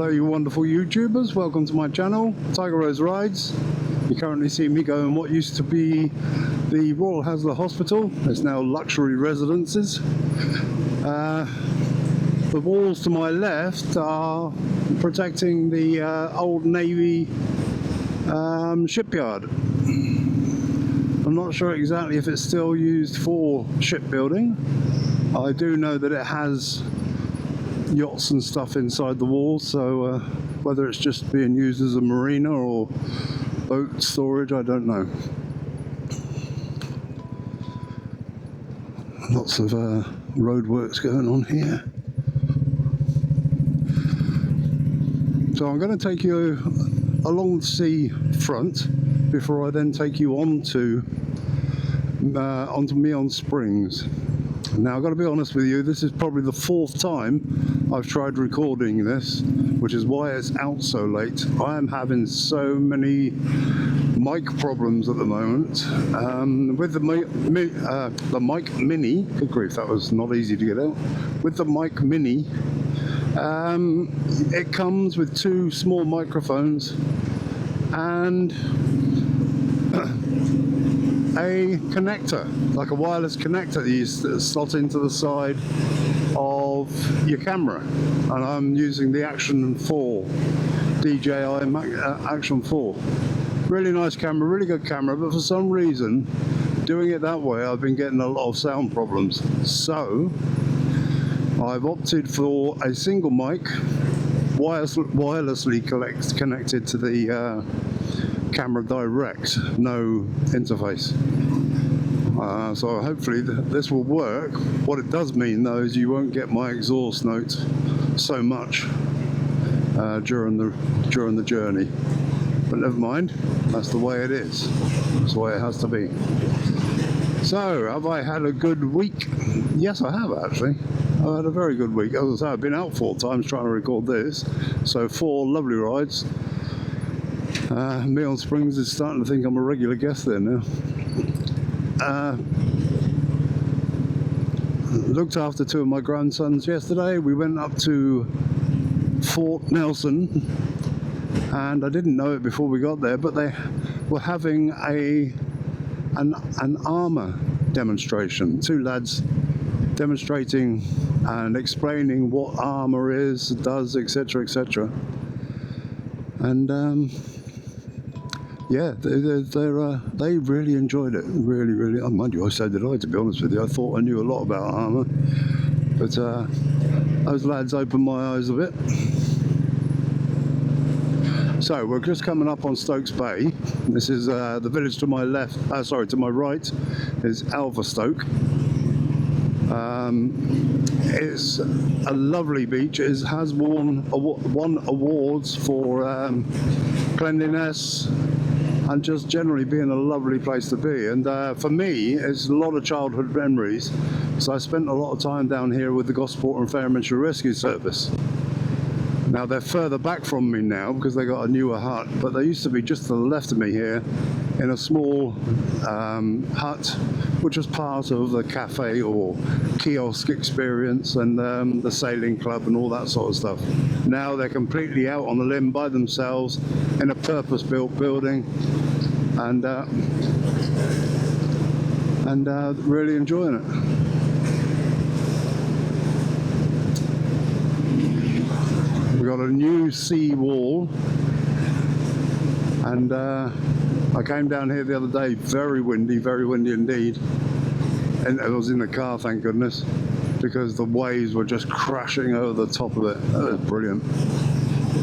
Hello you wonderful YouTubers, welcome to my channel, Tiger Rose Rides. You currently see me going what used to be the Royal Enfield Hospital. It's now luxury residences. The walls to my left are protecting the old Navy shipyard. I'm not sure exactly if it's still used for shipbuilding. I do know that it has yachts and stuff inside the walls, so whether it's just being used as a marina or boat storage, I don't know. Lots of road works going on here. So I'm going to take you along the sea front before I then take you onto Meon Springs. Now I've got to be honest with you, this is probably the fourth time I've tried recording this, which is why it's out so late. I am having so many mic problems at the moment. With the mic Mini, good grief, that was not easy to get out. With the mic Mini, it comes with two small microphones and a connector, like a wireless connector that you slot into the side of your camera, and I'm using the Action 4 DJI Action 4. Really nice camera, really good camera, but for some reason doing it that way I've been getting a lot of sound problems, so I've opted for a single mic wirelessly connected to the camera direct, no interface. So hopefully this will work. What it does mean though is you won't get my exhaust notes so much during the journey, but never mind, that's the way it is, that's the way it has to be. So have I had a good week? Yes, I have actually. I've had a very good week. As I say, I've been out 4 times trying to record this, so 4 lovely rides. Meon Springs is starting to think I'm a regular guest there now. Looked after 2 of my grandsons yesterday. We went up to Fort Nelson, and I didn't know it before we got there, but they were having an armour demonstration. 2 lads demonstrating and explaining what armour is, does, etc, etc. And yeah, they really enjoyed it. Really. Oh, mind you, I so did I, to be honest with you. I thought I knew a lot about armour, but those lads opened my eyes a bit. So we're just coming up on Stokes Bay. This is the village to my left. Sorry, to my right is Alverstoke. It's a lovely beach. It has won awards for cleanliness and just generally being a lovely place to be. And for me, it's a lot of childhood memories. So I spent a lot of time down here with the Gosport and Fairmanshire Rescue Service. Now they're further back from me now because they got a newer hut, but they used to be just to the left of me here in a small hut, which was part of the cafe or kiosk experience and the sailing club and all that sort of stuff. Now they're completely out on the limb by themselves in a purpose-built building, and really enjoying it. We got a new sea wall, and I came down here the other day, very windy indeed, and I was in the car, thank goodness, because the waves were just crashing over the top of it. That was brilliant.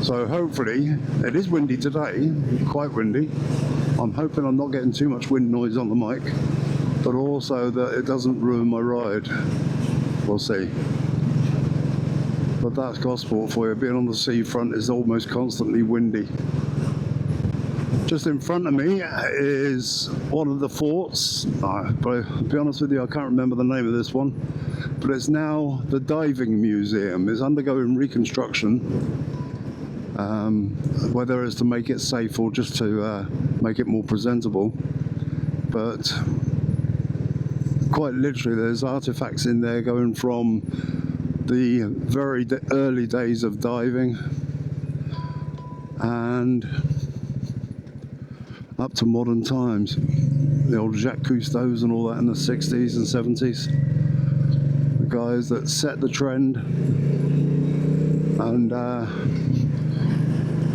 So hopefully, it is windy today, quite windy. I'm hoping I'm not getting too much wind noise on the mic, but also that it doesn't ruin my ride. We'll see. But that's Gosport for you. Being on the seafront is almost constantly windy. Just in front of me is one of the forts. But to be honest with you, I can't remember the name of this one. But it's now the diving museum. It's undergoing reconstruction. Whether it's to make it safe or just to make it more presentable. But quite literally, there's artifacts in there going from the very early days of diving and up to modern times. The old Jacques Cousteaus and all that in the 60s and 70s. The guys that set the trend and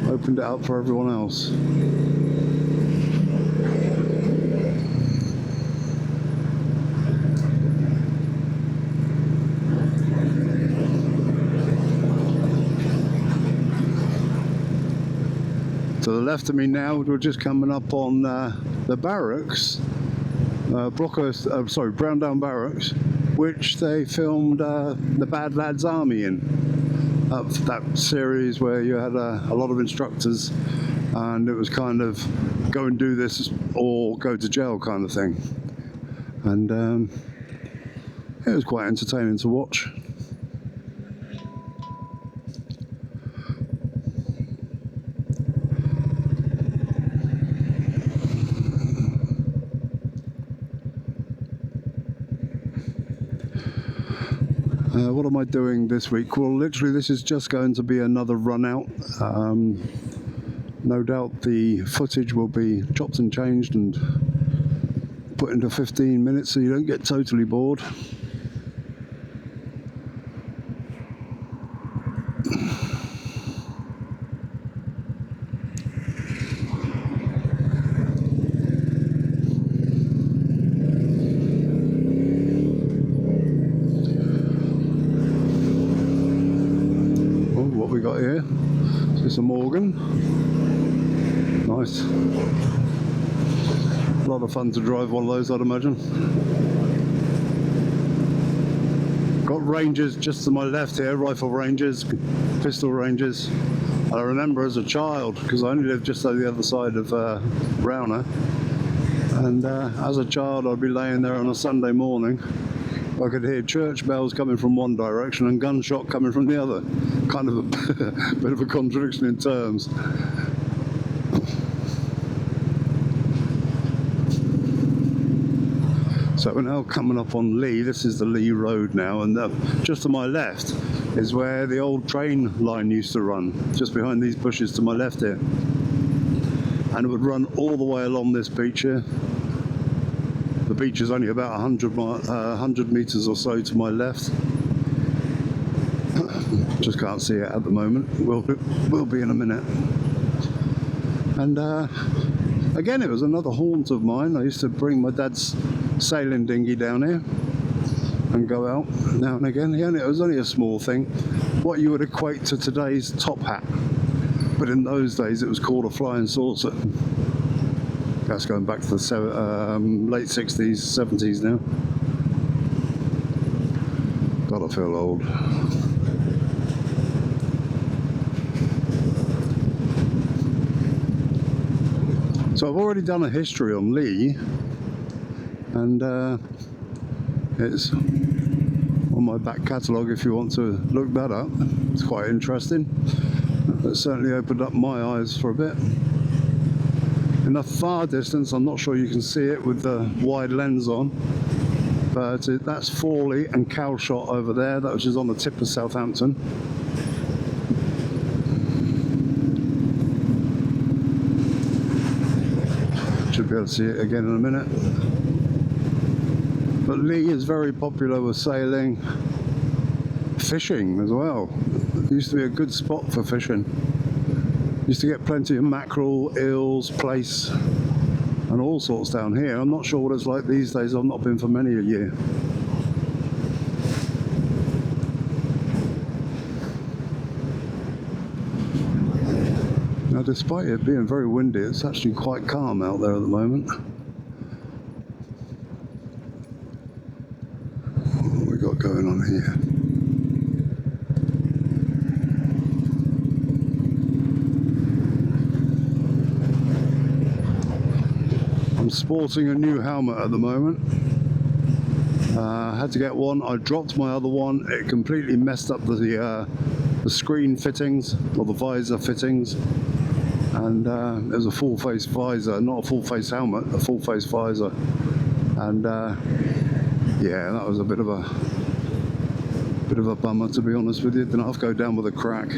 opened it up for everyone else. To the left of me now, we're just coming up on the barracks, Brown Down Barracks, which they filmed the Bad Lads Army in. That series where you had a lot of instructors, and it was kind of go and do this or go to jail kind of thing. And it was quite entertaining to watch. What am I doing this week? Well, literally this is just going to be another run out. No doubt the footage will be chopped and changed and put into 15 minutes so you don't get totally bored. What we got here? Is this a Morgan? Nice. A lot of fun to drive one of those, I'd imagine. Got Rangers just to my left here, rifle Rangers, pistol Rangers. I remember as a child, because I only lived just on the other side of Rowner, and as a child I'd be laying there on a Sunday morning. I could hear church bells coming from one direction and gunshot coming from the other. Kind of a bit of a contradiction in terms. So we're now coming up on Lee. This is the Lee Road now, and just to my left is where the old train line used to run, just behind these bushes to my left here. And it would run all the way along this beach here. The beach is only about 100 metres or so to my left. Just can't see it at the moment. Will be in a minute. And again, it was another haunt of mine. I used to bring my dad's sailing dinghy down here and go out now and again. It was only a small thing, what you would equate to today's top hat, but in those days it was called a flying saucer. That's going back to the late 60s, 70s now. God, I feel old. So I've already done a history on Lee, and it's on my back catalogue if you want to look that up. It's quite interesting. It certainly opened up my eyes for a bit. In the far distance, I'm not sure you can see it with the wide lens on, but that's Fawley and Calshot over there, that which is on the tip of Southampton. Should be able to see it again in a minute. But Lee is very popular with sailing, fishing as well. It used to be a good spot for fishing. Used to get plenty of mackerel, eels, plaice, and all sorts down here. I'm not sure what it's like these days. I've not been for many a year. Now, despite it being very windy, it's actually quite calm out there at the moment. What have we got going on here? I'm sporting a new helmet at the moment. I had to get one. I dropped my other one. It completely messed up the screen fittings, or the visor fittings, and it was a full face visor, not a full face helmet, a full face visor. And yeah, that was a bit of a bummer, to be honest with you. Didn't have to go down with a crack.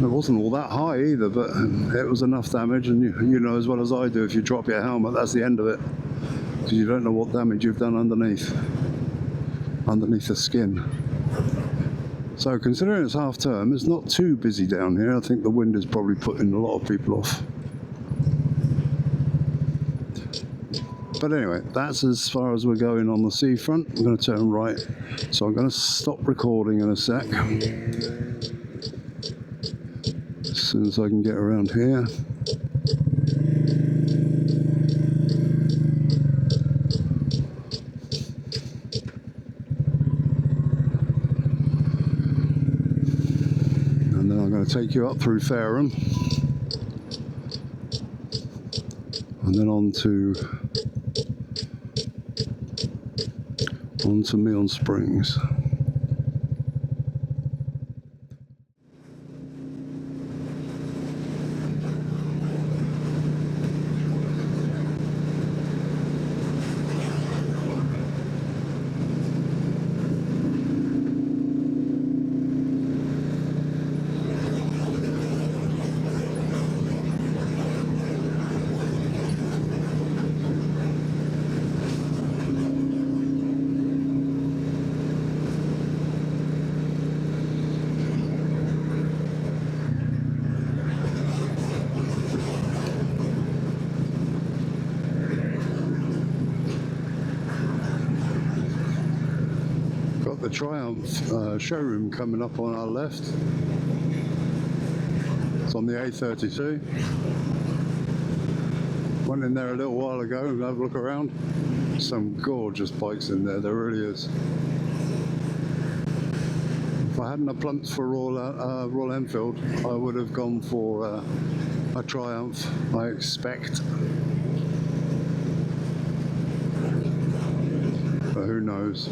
It wasn't all that high either, but it was enough damage, and you know as well as I do, if you drop your helmet, that's the end of it, because you don't know what damage you've done underneath the skin. So considering it's half term, it's not too busy down here. I think the wind is probably putting a lot of people off. But anyway, that's as far as we're going on the seafront. I'm going to turn right, so I'm going to stop recording in a sec. As soon as I can get around here. And then I'm going to take you up through Fareham. And then on to Meon Springs. The Triumph showroom coming up on our left. It's on the A32. Went in there a little while ago and have a look around. Some gorgeous bikes in there, there really is. If I hadn't have plumped for Royal Enfield, I would have gone for a Triumph, I expect. But who knows?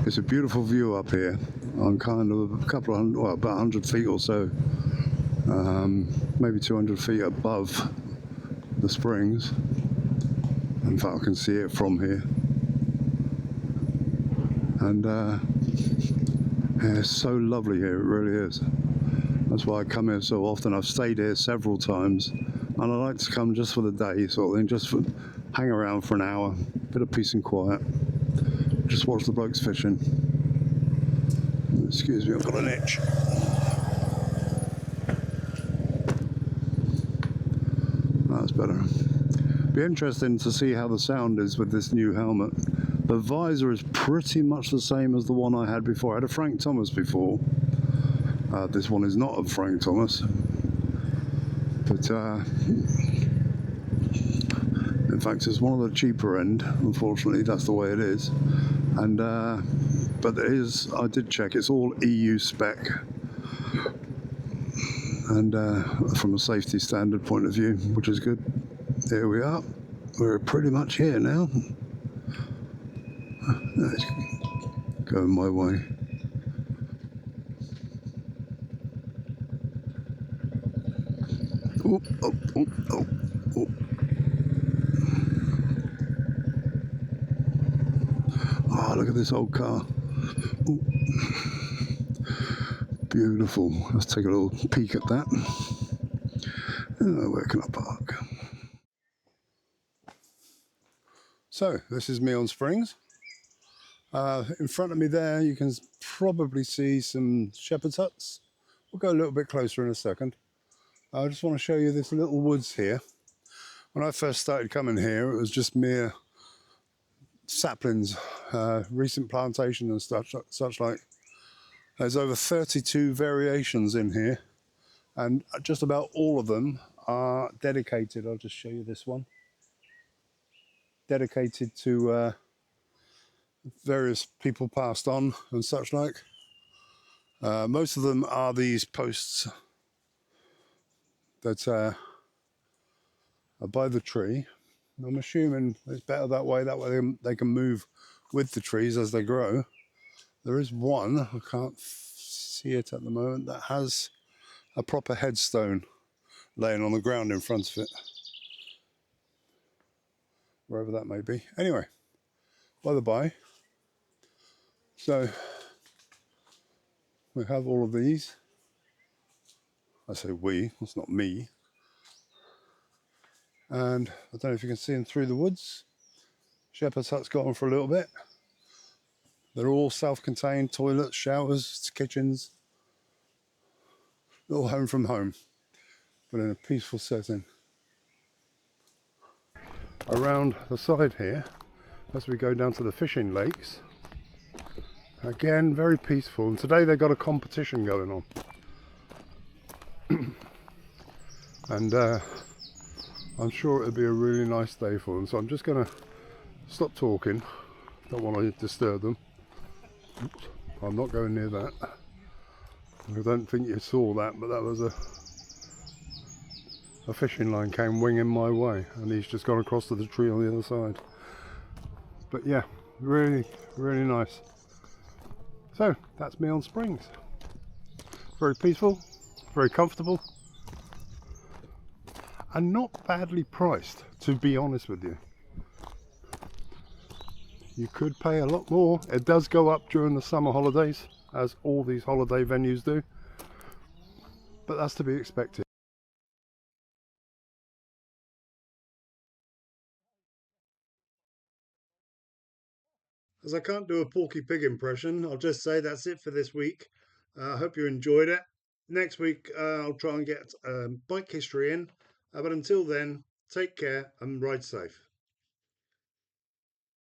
It's a beautiful view up here. I'm kind of a couple of hundred, well, about 100 feet or so, maybe 200 feet above the springs. In fact, I can see it from here. And yeah, it's so lovely here, it really is. That's why I come here so often. I've stayed here several times, and I like to come just for the day sort of thing, just for, hang around for an hour, bit of peace and quiet. Just watch the blokes fishing. Excuse me, I've got an itch. That's better. Be interesting to see how the sound is with this new helmet. The visor is pretty much the same as the one I had before. I had a Frank Thomas before. This one is not a Frank Thomas. But in fact, it's one of the cheaper end. Unfortunately, that's the way it is. And but it is, I did check, it's all EU spec, and from a safety standard point of view, which is good. Here we are, we're pretty much here now. That's going my way. Oh, oh, oh, oh, oh. Oh, look at this old car. Oh, beautiful. Let's take a little peek at that. Where can I park? So, this is Meon Springs. In front of me there, you can probably see some shepherd's huts. We'll go a little bit closer in a second. I just want to show you this little woods here. When I first started coming here, it was just mere saplings, recent plantation and such like. There's over 32 variations in here, and just about all of them are dedicated. I'll just show you this one. Dedicated to various people passed on and such like. Most of them are these posts that are by the tree. I'm assuming it's better that way they can move with the trees as they grow. There is one, I can't see it at the moment, that has a proper headstone laying on the ground in front of it. Wherever that may be. Anyway, by the by, so we have all of these. I say we, it's not me. And I don't know if you can see them through the woods. Shepherd's hut's got them for a little bit. They're all self-contained, toilets, showers, kitchens. All home from home, but in a peaceful setting. Around the side here, as we go down to the fishing lakes, again very peaceful, and today they've got a competition going on. And I'm sure it'll be a really nice day for them, so I'm just going to stop talking. Don't want to disturb them. Oops, I'm not going near that. I don't think you saw that, but that was a fishing line came winging my way, and he's just gone across to the tree on the other side. But yeah, really, really nice. So that's Meon Springs. Very peaceful, very comfortable, and not badly priced, to be honest with you. You could pay a lot more. It does go up during the summer holidays, as all these holiday venues do, but that's to be expected. As I can't do a Porky Pig impression, I'll just say that's it for this week. I hope you enjoyed it. Next week I'll try and get bike history in, but until then, take care and ride safe.